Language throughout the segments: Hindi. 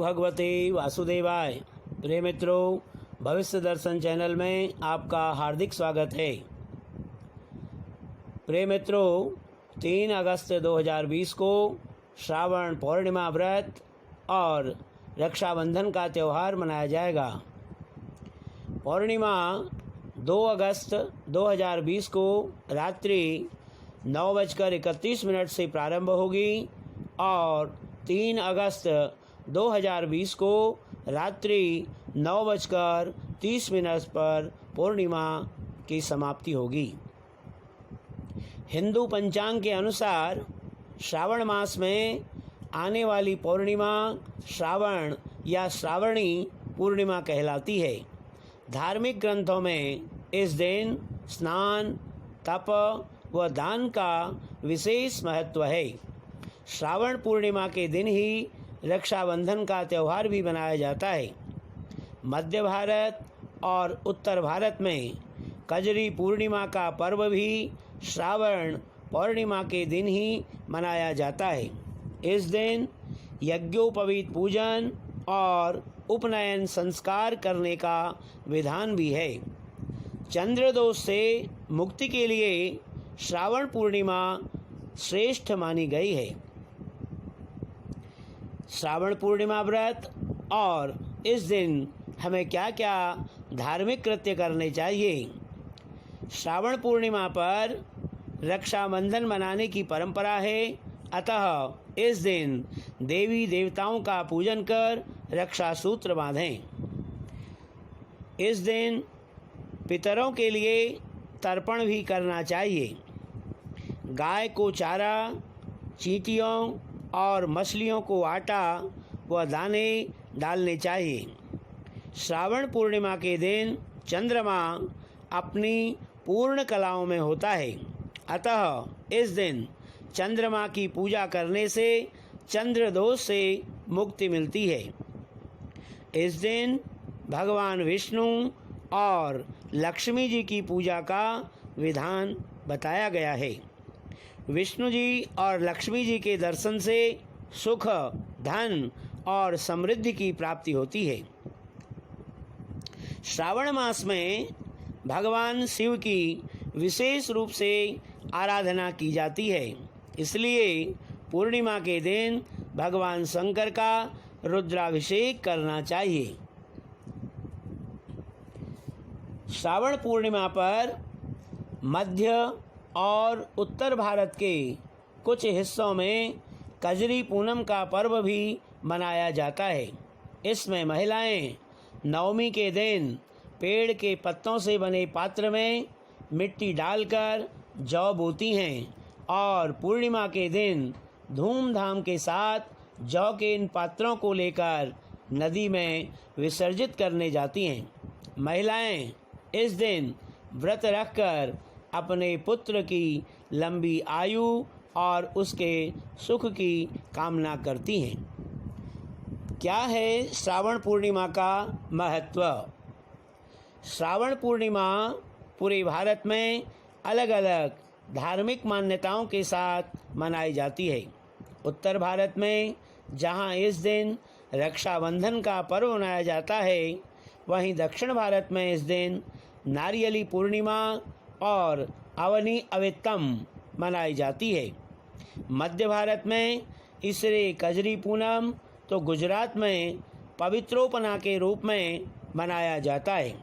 भगवते वासुदेवाय। प्रिय मित्रों, भविष्य दर्शन चैनल में आपका हार्दिक स्वागत है। प्रिय मित्रों, 3 अगस्त 2020 को श्रावण पौर्णिमा व्रत और रक्षाबंधन का त्यौहार मनाया जाएगा। पौर्णिमा 2 अगस्त 2020 को रात्रि 9:31 से प्रारंभ होगी और 3 अगस्त 2020 को रात्रि 9:30 पर पूर्णिमा की समाप्ति होगी। हिंदू पंचांग के अनुसार श्रावण मास में आने वाली पूर्णिमा श्रावण या श्रावणी पूर्णिमा कहलाती है। धार्मिक ग्रंथों में इस दिन स्नान, तप व दान का विशेष महत्व है। श्रावण पूर्णिमा के दिन ही रक्षाबंधन का त्यौहार भी मनाया जाता है। मध्य भारत और उत्तर भारत में कजरी पूर्णिमा का पर्व भी श्रावण पौर्णिमा के दिन ही मनाया जाता है। इस दिन यज्ञोपवीत पूजन और उपनयन संस्कार करने का विधान भी है। चंद्रदोष से मुक्ति के लिए श्रावण पूर्णिमा श्रेष्ठ मानी गई है। श्रावण पूर्णिमा व्रत और इस दिन हमें क्या क्या धार्मिक कृत्य करने चाहिए। श्रावण पूर्णिमा पर रक्षाबंधन मनाने की परंपरा है, अतः इस दिन देवी देवताओं का पूजन कर रक्षा सूत्र बांधें। इस दिन पितरों के लिए तर्पण भी करना चाहिए। गाय को चारा, चींटियों और मछलियों को आटा व दाने डालने चाहिए। श्रावण पूर्णिमा के दिन चंद्रमा अपनी पूर्ण कलाओं में होता है, अतः इस दिन चंद्रमा की पूजा करने से चंद्र दोष से मुक्ति मिलती है। इस दिन भगवान विष्णु और लक्ष्मी जी की पूजा का विधान बताया गया है। विष्णु जी और लक्ष्मी जी के दर्शन से सुख, धन और समृद्धि की प्राप्ति होती है। श्रावण मास में भगवान शिव की विशेष रूप से आराधना की जाती है, इसलिए पूर्णिमा के दिन भगवान शंकर का रुद्राभिषेक करना चाहिए। श्रावण पूर्णिमा पर मध्य और उत्तर भारत के कुछ हिस्सों में कजरी पूनम का पर्व भी मनाया जाता है। इसमें महिलाएं नवमी के दिन पेड़ के पत्तों से बने पात्र में मिट्टी डालकर जौ बोती हैं और पूर्णिमा के दिन धूमधाम के साथ जौ के इन पात्रों को लेकर नदी में विसर्जित करने जाती हैं। महिलाएं इस दिन व्रत रखकर अपने पुत्र की लंबी आयु और उसके सुख की कामना करती हैं। क्या है श्रावण पूर्णिमा का महत्व? श्रावण पूर्णिमा पूरे भारत में अलग अलग धार्मिक मान्यताओं के साथ मनाई जाती है। उत्तर भारत में जहां इस दिन रक्षाबंधन का पर्व मनाया जाता है, वहीं दक्षिण भारत में इस दिन नारियली पूर्णिमा और अवनी अवितम मनाई जाती है। मध्य भारत में इसे कजरी पूनम तो गुजरात में पवित्रोपना के रूप में मनाया जाता है।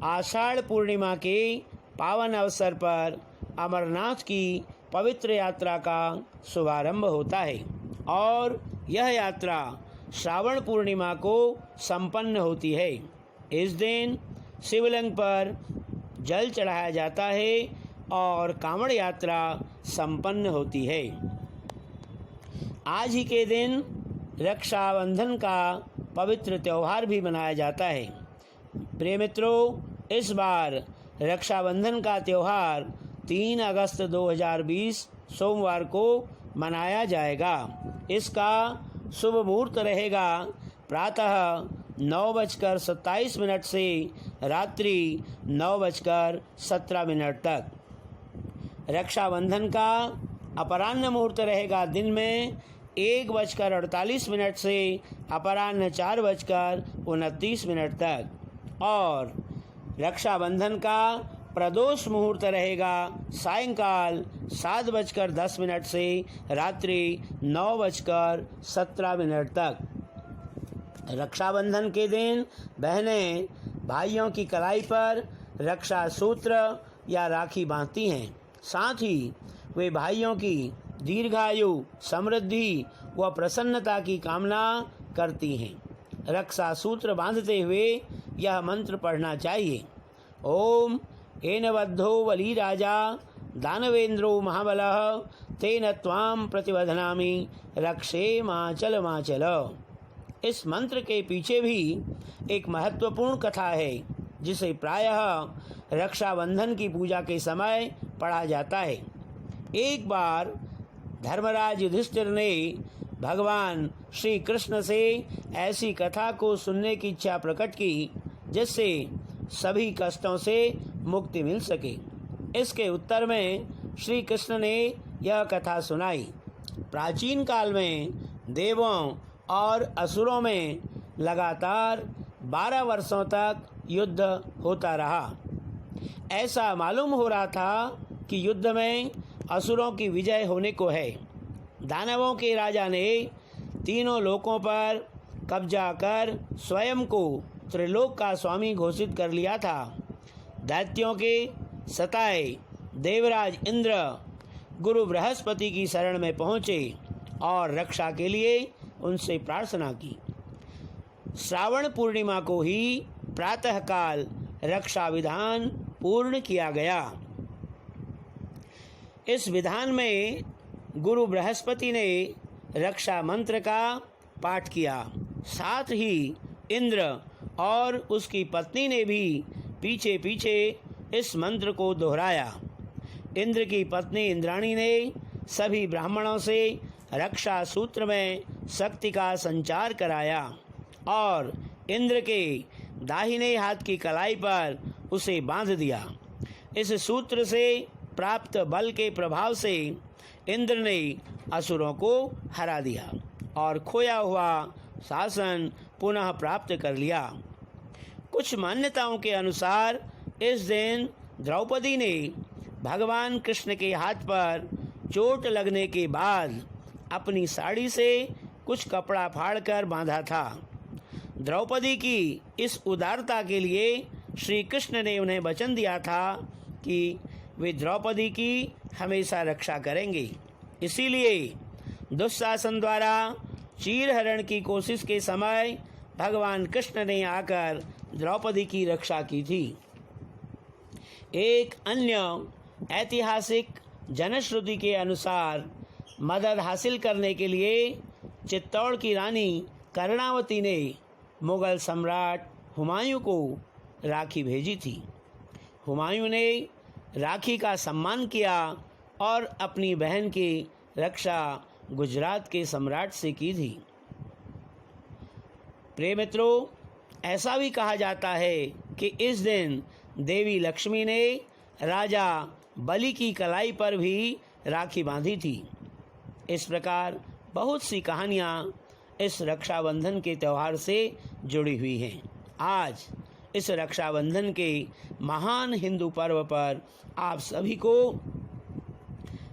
आषाढ़ पूर्णिमा के पावन अवसर पर अमरनाथ की पवित्र यात्रा का शुभारंभ होता है और यह यात्रा श्रावण पूर्णिमा को संपन्न होती है। इस दिन शिवलिंग पर जल चढ़ाया जाता है और कांवड़ यात्रा संपन्न होती है। आज ही के दिन रक्षाबंधन का पवित्र त्यौहार भी मनाया जाता है। प्रिय मित्रों, इस बार रक्षाबंधन का त्यौहार 3 अगस्त 2020 सोमवार को मनाया जाएगा। इसका शुभ मुहूर्त रहेगा प्रातः 9:27 से रात्रि 9:17 तक। रक्षाबंधन का अपराह्न मुहूर्त रहेगा दिन में 1:48 से अपराह्न 4:29 तक। और रक्षाबंधन का प्रदोष मुहूर्त रहेगा सायंकाल 7:10 से रात्रि 9:17 तक। रक्षाबंधन के दिन बहनें भाइयों की कलाई पर रक्षा सूत्र या राखी बांधती हैं। साथ ही वे भाइयों की दीर्घायु, समृद्धि व प्रसन्नता की कामना करती हैं। रक्षा सूत्र बांधते हुए यह मंत्र पढ़ना चाहिए। ओम एनबद्धो बली राजा दानवेंद्रो महाबलः तेन त्वां प्रतिबध्नामि रक्षे माचल माचल। इस मंत्र के पीछे भी एक महत्वपूर्ण कथा है, जिसे प्रायः रक्षाबंधन की पूजा के समय पढ़ा जाता है। एक बार धर्मराज युधिष्ठिर ने भगवान श्री कृष्ण से ऐसी कथा को सुनने की इच्छा प्रकट की, जिससे सभी कष्टों से मुक्ति मिल सके। इसके उत्तर में श्री कृष्ण ने यह कथा सुनाई। प्राचीन काल में देवों और असुरों में लगातार 12 वर्षों तक युद्ध होता रहा। ऐसा मालूम हो रहा था कि युद्ध में असुरों की विजय होने को है। दानवों के राजा ने तीनों लोकों पर कब्जा कर स्वयं को त्रिलोक का स्वामी घोषित कर लिया था। दैत्यों के सताए देवराज इंद्र गुरु बृहस्पति की शरण में पहुँचे और रक्षा के लिए उनसे प्रार्थना की। श्रावण पूर्णिमा को ही प्रातःकाल रक्षा विधान पूर्ण किया गया। इस विधान में गुरु बृहस्पति ने रक्षा मंत्र का पाठ किया। साथ ही इंद्र और उसकी पत्नी ने भी पीछे पीछे इस मंत्र को दोहराया। इंद्र की पत्नी इंद्राणी ने सभी ब्राह्मणों से रक्षा सूत्र में शक्ति का संचार कराया और इंद्र के दाहिने हाथ की कलाई पर उसे बांध दिया। इस सूत्र से प्राप्त बल के प्रभाव से इंद्र ने असुरों को हरा दिया और खोया हुआ शासन पुनः प्राप्त कर लिया। कुछ मान्यताओं के अनुसार इस दिन द्रौपदी ने भगवान कृष्ण के हाथ पर चोट लगने के बाद अपनी साड़ी से कुछ कपड़ा फाड़कर बांधा था। द्रौपदी की इस उदारता के लिए श्री कृष्ण ने उन्हें वचन दिया था कि वे द्रौपदी की हमेशा रक्षा करेंगे। इसीलिए दुशासन द्वारा चीरहरण की कोशिश के समय भगवान कृष्ण ने आकर द्रौपदी की रक्षा की थी। एक अन्य ऐतिहासिक जनश्रुति के अनुसार मदद हासिल करने के लिए चित्तौड़ की रानी कर्णावती ने मुगल सम्राट हुमायूं को राखी भेजी थी। हुमायूं ने राखी का सम्मान किया और अपनी बहन की रक्षा गुजरात के सम्राट से की थी। प्रिय मित्रों, ऐसा भी कहा जाता है कि इस दिन देवी लक्ष्मी ने राजा बलि की कलाई पर भी राखी बांधी थी। इस प्रकार बहुत सी कहानियाँ इस रक्षाबंधन के त्यौहार से जुड़ी हुई हैं। आज इस रक्षाबंधन के महान हिंदू पर्व पर आप सभी को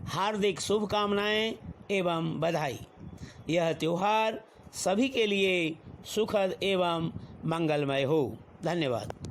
हार्दिक शुभकामनाएं एवं बधाई। यह त्यौहार सभी के लिए सुखद एवं मंगलमय हो। धन्यवाद।